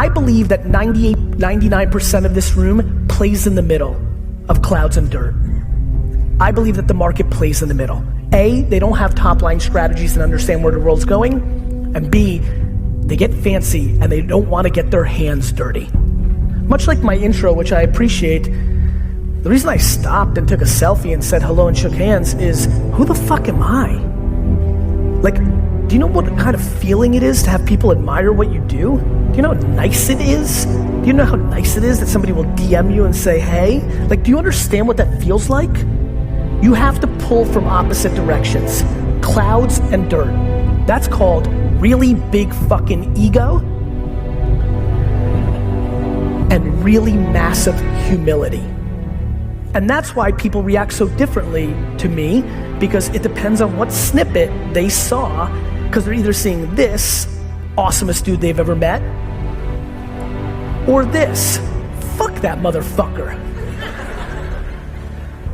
I believe that 98, 99% of this room plays in the middle of clouds and dirt. I believe that the market plays in the middle. A, they don't have top line strategies and understand where the world's going. And B, they get fancy and they don't want to get their hands dirty. Much like my intro, which I appreciate, the reason I stopped and took a selfie and said hello and shook hands is, who the fuck am I? Like, do you know what kind of feeling it is to have people admire what you do? Do you know how nice it is? Do you know how nice it is that somebody will DM you and say, hey? Like, do you understand what that feels like? You have to pull from opposite directions, clouds and dirt. That's called really big fucking ego and really massive humility. And that's why people react so differently to me, because it depends on what snippet they saw, because they're either seeing this awesomest dude they've ever met, or this, fuck that motherfucker.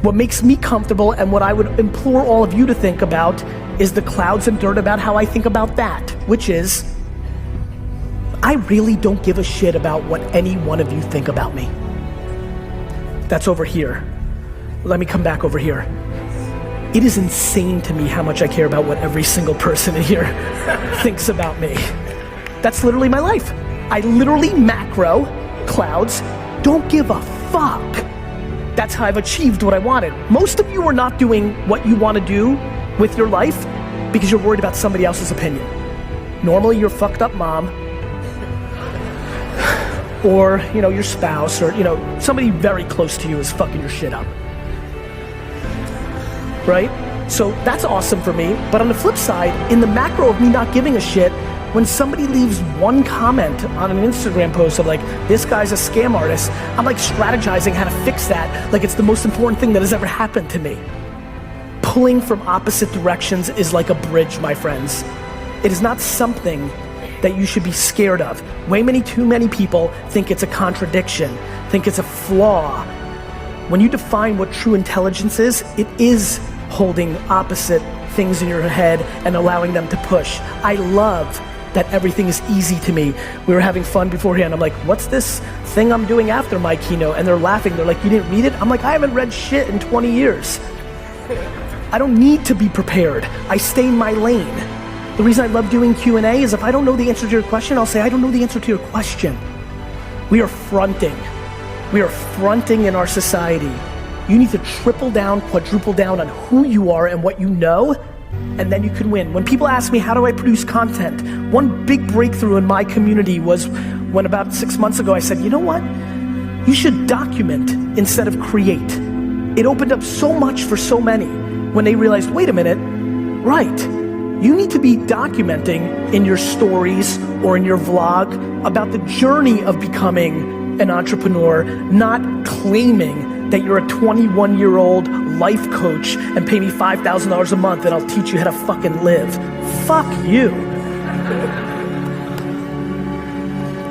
What makes me comfortable and what I would implore all of you to think about is the clouds and dirt about how I think about that, which is, I really don't give a shit about what any one of you think about me. That's over here. Let me come back over here. It is insane to me how much I care about what every single person in here thinks about me. That's literally my life. I literally macro, clouds, don't give a fuck. That's how I've achieved what I wanted. Most of you are not doing what you want to do with your life because you're worried about somebody else's opinion. Normally your fucked up mom, or your spouse, or somebody very close to you is fucking your shit up. Right? So that's awesome for me, but on the flip side, in the macro of me not giving a shit, when somebody leaves one comment on an Instagram post of like, this guy's a scam artist, I'm like strategizing how to fix that like it's the most important thing that has ever happened to me. Pulling from opposite directions is like a bridge, my friends. It is not something that you should be scared of. Too many people think it's a contradiction, think it's a flaw. When you define what true intelligence is, it is holding opposite things in your head and allowing them to push. I love that everything is easy to me. We were having fun beforehand. I'm like, what's this thing I'm doing after my keynote? And they're laughing. They're like, you didn't read it? I'm like, I haven't read shit in 20 years. I don't need to be prepared. I stay in my lane. The reason I love doing Q&A is if I don't know the answer to your question, I'll say, I don't know the answer to your question. We are fronting. We are fronting in our society. You need to triple down, quadruple down on who you are and what you know, and then you can win. When people ask me, how do I produce content? One big breakthrough in my community was when about 6 months ago I said, you know what? You should document instead of create. It opened up so much for so many when they realized, wait a minute, right. You need to be documenting in your stories or in your vlog about the journey of becoming an entrepreneur, not claiming that you're a 21-year-old life coach and pay me $5,000 a month and I'll teach you how to fucking live. Fuck you.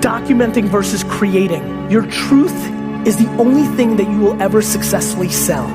Documenting versus creating. Your truth is the only thing that you will ever successfully sell.